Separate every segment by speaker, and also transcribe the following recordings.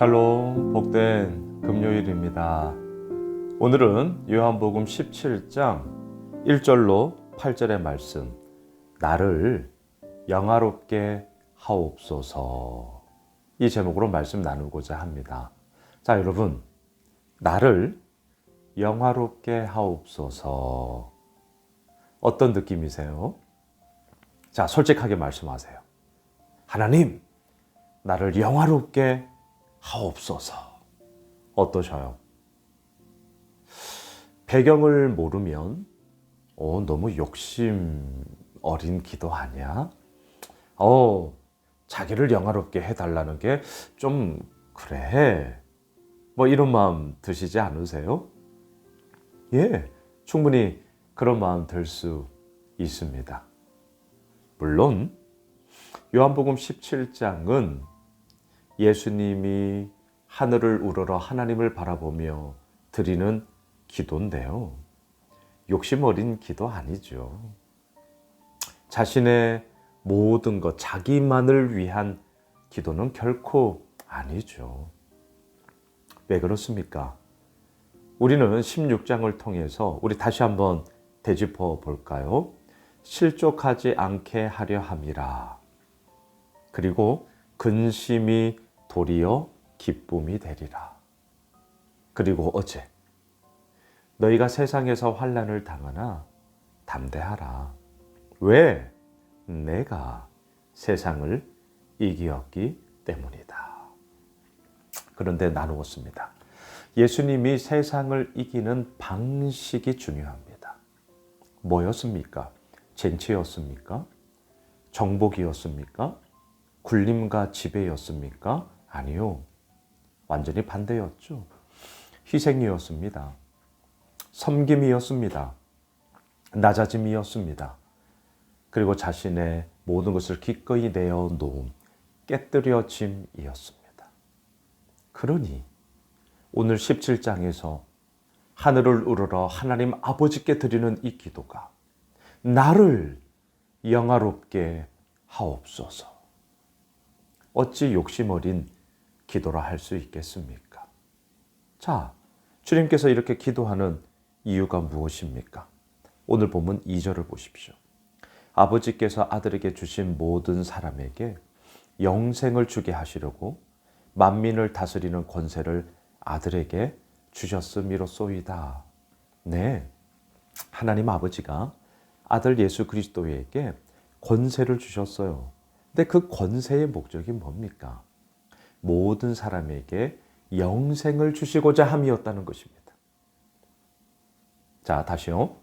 Speaker 1: 샬롬, 복된 금요일입니다. 오늘은 요한복음 17장 1절로 8절의 말씀, 나를 영화롭게 하옵소서, 이 제목으로 말씀 나누고자 합니다. 자, 여러분, 나를 영화롭게 하옵소서, 어떤 느낌이세요? 자, 솔직하게 말씀하세요. 하나님, 나를 영화롭게 하옵소서. 어떠셔요? 배경을 모르면 너무 욕심 어린 기도 아니야? 자기를 영화롭게 해달라는 게 좀 그래, 이런 마음 드시지 않으세요? 예, 충분히 그런 마음 들 수 있습니다. 물론 요한복음 17장은 예수님이 하늘을 우러러 하나님을 바라보며 드리는 기도인데요, 욕심 어린 기도 아니죠. 자신의 모든 것, 자기만을 위한 기도는 결코 아니죠. 왜 그렇습니까? 우리는 16장을 통해서 우리 다시 한번 되짚어 볼까요? 실족하지 않게 하려 함이라. 그리고 근심이 도리어 기쁨이 되리라. 그리고 어제 너희가 세상에서 환난을 당하나 담대하라. 왜? 내가 세상을 이기었기 때문이다. 그런데 나누었습니다. 예수님이 세상을 이기는 방식이 중요합니다. 뭐였습니까? 젠치였습니까? 정복이었습니까? 굴림과 지배였습니까? 아니요. 완전히 반대였죠. 희생이었습니다. 섬김이었습니다. 낮아짐이었습니다. 그리고 자신의 모든 것을 기꺼이 내어놓음, 깨뜨려짐이었습니다. 그러니 오늘 17장에서 하늘을 우러러 하나님 아버지께 드리는 이 기도가 나를 영화롭게 하옵소서. 어찌 욕심 어린 기도라 할 수 있겠습니까? 자, 주님께서 이렇게 기도하는 이유가 무엇입니까? 오늘 본문 2절을 보십시오. 아버지께서 아들에게 주신 모든 사람에게 영생을 주게 하시려고 만민을 다스리는 권세를 아들에게 주셨음이로소이다. 네, 하나님 아버지가 아들 예수 그리스도에게 권세를 주셨어요. 근데 그 권세의 목적이 뭡니까? 모든 사람에게 영생을 주시고자 함이었다는 것입니다. 자, 다시요.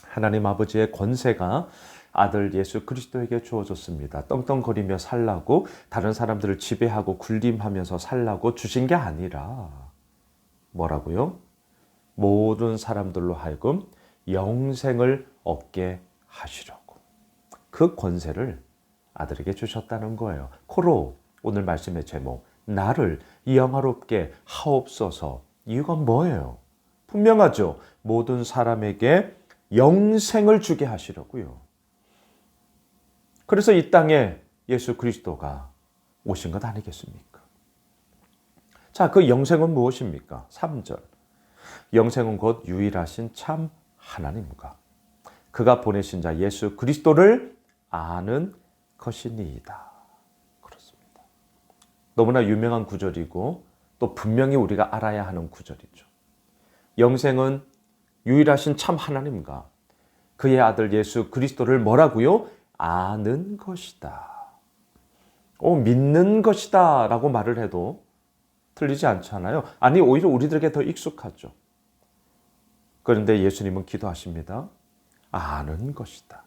Speaker 1: 하나님 아버지의 권세가 아들 예수 그리스도에게 주어졌습니다. 떵떵거리며 살라고, 다른 사람들을 지배하고 군림하면서 살라고 주신 게 아니라 뭐라고요? 모든 사람들로 하여금 영생을 얻게 하시려고 그 권세를 아들에게 주셨다는 거예요. 코로 오늘 말씀의 제목, 나를 영화롭게 하옵소서. 이유가 뭐예요? 분명하죠. 모든 사람에게 영생을 주게 하시려고요. 그래서 이 땅에 예수 그리스도가 오신 것 아니겠습니까? 자, 그 영생은 무엇입니까? 3절. 영생은 곧 유일하신 참 하나님과 그가 보내신 자 예수 그리스도를 아는 것이니이다. 그렇습니다. 너무나 유명한 구절이고 또 분명히 우리가 알아야 하는 구절이죠. 영생은 유일하신 참 하나님과 그의 아들 예수 그리스도를 뭐라고요? 아는 것이다. 믿는 것이다 라고 말을 해도 틀리지 않잖아요. 아니, 오히려 우리들에게 더 익숙하죠. 그런데 예수님은 기도하십니다. 아는 것이다.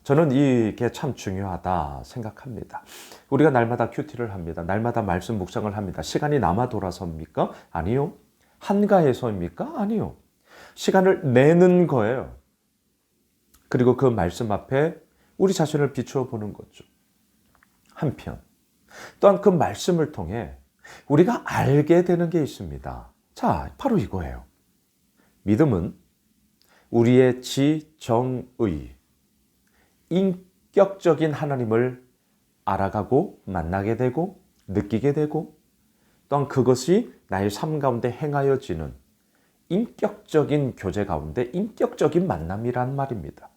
Speaker 1: 저는 이게 참 중요하다 생각합니다. 우리가 날마다 큐티를 합니다. 날마다 말씀 묵상을 합니다. 시간이 남아 돌아서입니까? 아니요. 한가해서입니까? 아니요. 시간을 내는 거예요. 그리고 그 말씀 앞에 우리 자신을 비추어 보는 거죠. 한편 또한 그 말씀을 통해 우리가 알게 되는 게 있습니다. 자, 바로 이거예요. 믿음은 우리의 지정의, 인격적인 하나님을 알아가고 만나게 되고 느끼게 되고 또한 그것이 나의 삶 가운데 행하여지는 인격적인 교제 가운데 인격적인 만남이란 말입니다.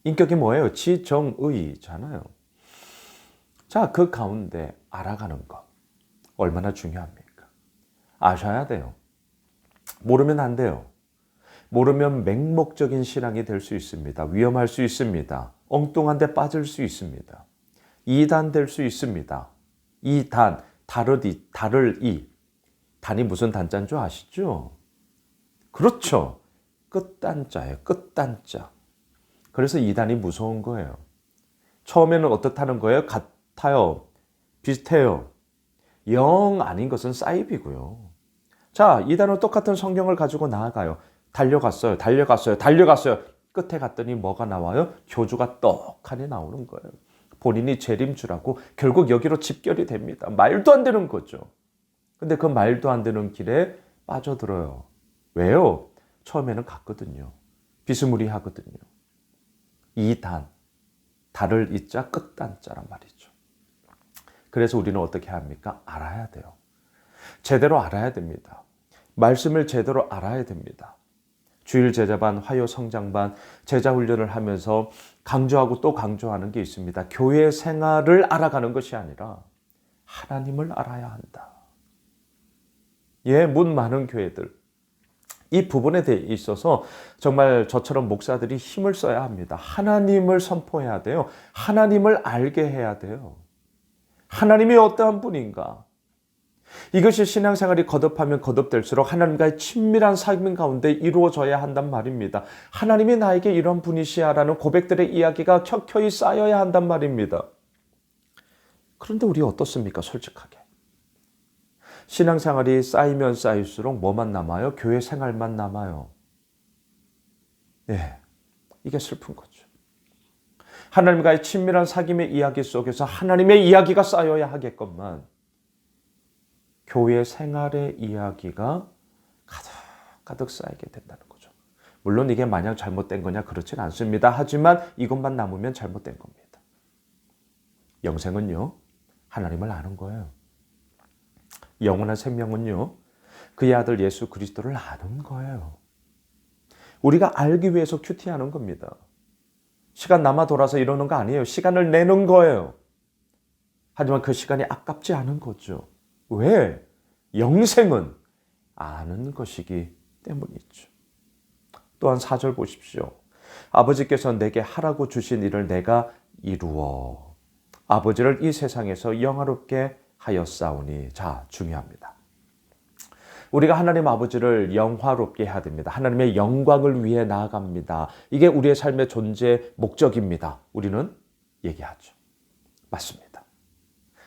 Speaker 1: 인격이 뭐예요? 지정의잖아요. 자, 그 가운데 알아가는 것 얼마나 중요합니까? 아셔야 돼요. 모르면 안 돼요. 모르면 맹목적인 신앙이 될 수 있습니다. 위험할 수 있습니다. 엉뚱한 데 빠질 수 있습니다. 이단 될 수 있습니다. 이단, 다를 이. 단이 무슨 단자인 줄 아시죠? 그렇죠. 끝단자예요. 끝단자. 그래서 이단이 무서운 거예요. 처음에는 어떻다는 거예요? 같아요. 비슷해요. 영 아닌 것은 사이비고요. 자, 이단은 똑같은 성경을 가지고 나아가요. 달려갔어요. 끝에 갔더니 뭐가 나와요? 교주가 떡하니 나오는 거예요. 본인이 재림주라고 결국 여기로 집결이 됩니다. 말도 안 되는 거죠. 근데 그 말도 안 되는 길에 빠져들어요. 왜요? 처음에는 같거든요. 비스무리하거든요. 이단, 달을 이자 끝단자란 말이죠. 그래서 우리는 어떻게 합니까? 알아야 돼요. 제대로 알아야 됩니다. 말씀을 제대로 알아야 됩니다. 주일 제자반, 화요 성장반, 제자 훈련을 하면서 강조하고 또 강조하는 게 있습니다. 교회 생활을 알아가는 것이 아니라 하나님을 알아야 한다. 예, 문 많은 교회들. 이 부분에 대해 있어서 정말 저처럼 목사들이 힘을 써야 합니다. 하나님을 선포해야 돼요. 하나님을 알게 해야 돼요. 하나님이 어떠한 분인가? 이것이 신앙생활이 거듭하면 거듭될수록 하나님과의 친밀한 삶 가운데 이루어져야 한단 말입니다. 하나님이 나에게 이런 분이시야라는 고백들의 이야기가 켜켜이 쌓여야 한단 말입니다. 그런데 우리 어떻습니까? 솔직하게. 신앙생활이 쌓이면 쌓일수록 뭐만 남아요? 교회 생활만 남아요. 네, 이게 슬픈 거죠. 하나님과의 친밀한 사귐의 이야기 속에서 하나님의 이야기가 쌓여야 하겠건만 교회 생활의 이야기가 가득 쌓이게 된다는 거죠. 물론 이게 마냥 잘못된 거냐 그렇진 않습니다. 하지만 이것만 남으면 잘못된 겁니다. 영생은요, 하나님을 아는 거예요. 영원한 생명은요, 그의 아들 예수 그리스도를 아는 거예요. 우리가 알기 위해서 큐티하는 겁니다. 시간 남아 돌아서 이러는 거 아니에요. 시간을 내는 거예요. 하지만 그 시간이 아깝지 않은 거죠. 왜? 영생은 아는 것이기 때문이죠. 또한 4절 보십시오. 아버지께서 내게 하라고 주신 일을 내가 이루어 아버지를 이 세상에서 영화롭게 하였사오니. 자, 중요합니다. 우리가 하나님 아버지를 영화롭게 해야 됩니다. 하나님의 영광을 위해 나아갑니다. 이게 우리의 삶의 존재 목적입니다. 우리는 얘기하죠. 맞습니다.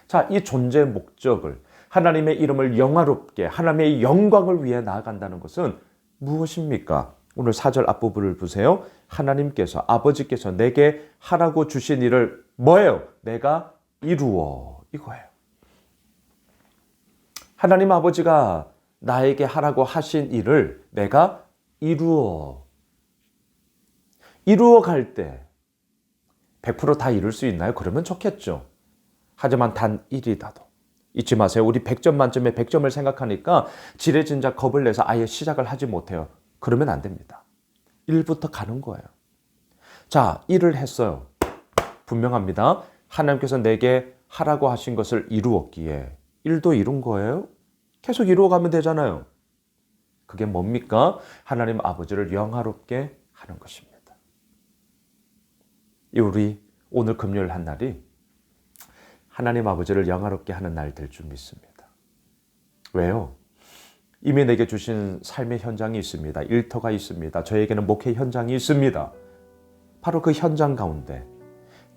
Speaker 1: 자, 이 존재 목적을 하나님의 이름을 영화롭게 하나님의 영광을 위해 나아간다는 것은 무엇입니까? 오늘 4절 앞부분을 보세요. 하나님께서 아버지께서 내게 하라고 주신 일을 뭐예요? 내가 이루어. 이거예요. 하나님 아버지가 나에게 하라고 하신 일을 내가 이루어 갈 때 100% 다 이룰 수 있나요? 그러면 좋겠죠. 하지만 단 1이라도 잊지 마세요. 우리 100점 만점에 100점을 생각하니까 지레진작 겁을 내서 아예 시작을 하지 못해요. 그러면 안 됩니다. 1부터 가는 거예요. 자, 1을 했어요. 분명합니다. 하나님께서 내게 하라고 하신 것을 이루었기에 1도 이룬 거예요. 계속 이루어가면 되잖아요. 그게 뭡니까? 하나님 아버지를 영화롭게 하는 것입니다. 우리 오늘 금요일 한 날이 하나님 아버지를 영화롭게 하는 날 될 줄 믿습니다. 왜요? 이미 내게 주신 삶의 현장이 있습니다. 일터가 있습니다. 저에게는 목회 현장이 있습니다. 바로 그 현장 가운데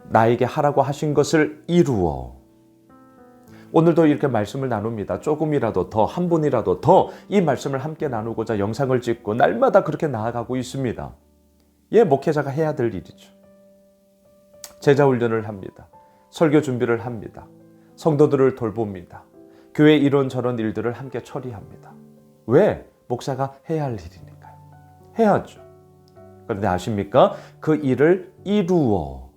Speaker 1: 나에게 하라고 하신 것을 이루어 오늘도 이렇게 말씀을 나눕니다. 조금이라도 더, 한 분이라도 더 이 말씀을 함께 나누고자 영상을 찍고 날마다 그렇게 나아가고 있습니다. 예, 목회자가 해야 될 일이죠. 제자 훈련을 합니다. 설교 준비를 합니다. 성도들을 돌봅니다. 교회 이런저런 일들을 함께 처리합니다. 왜? 목사가 해야 할 일이니까요. 해야죠. 그런데 아십니까? 그 일을 이루어.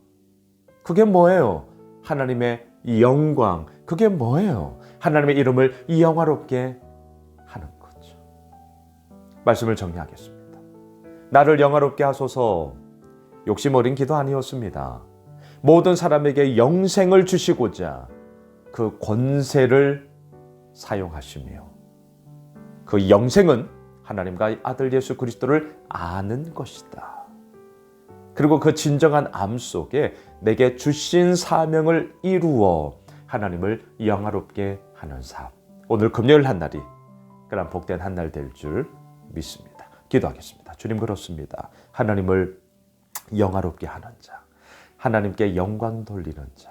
Speaker 1: 그게 뭐예요? 하나님의 영광, 그게 뭐예요? 하나님의 이름을 영화롭게 하는 거죠. 말씀을 정리하겠습니다. 나를 영화롭게 하소서. 욕심 어린 기도 아니었습니다. 모든 사람에게 영생을 주시고자 그 권세를 사용하시며 그 영생은 하나님과 아들 예수 그리스도를 아는 것이다. 그리고 그 진정한 암 속에 내게 주신 사명을 이루어 하나님을 영화롭게 하는 삶. 오늘 금요일 한 날이 그런 복된 한 날 될 줄 믿습니다. 기도하겠습니다. 주님, 그렇습니다. 하나님을 영화롭게 하는 자, 하나님께 영광 돌리는 자,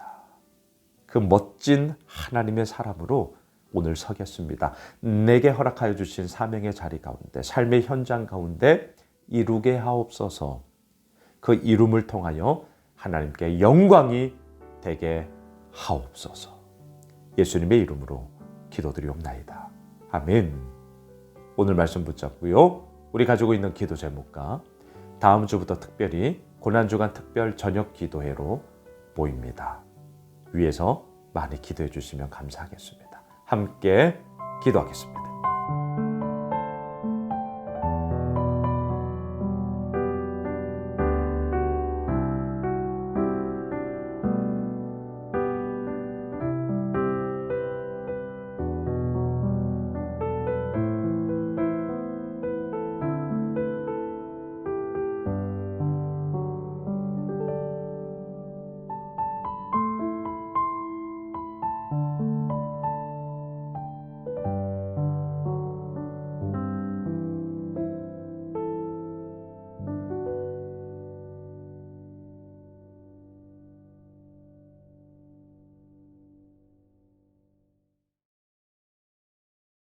Speaker 1: 그 멋진 하나님의 사람으로 오늘 서겠습니다. 내게 허락하여 주신 사명의 자리 가운데, 삶의 현장 가운데 이루게 하옵소서. 그 이름을 통하여 하나님께 영광이 되게 하옵소서. 예수님의 이름으로 기도드리옵나이다. 아멘. 오늘 말씀 붙잡고요. 우리 가지고 있는 기도 제목과 다음 주부터 특별히 고난주간 특별 저녁 기도회로 모입니다. 위에서 많이 기도해 주시면 감사하겠습니다. 함께 기도하겠습니다.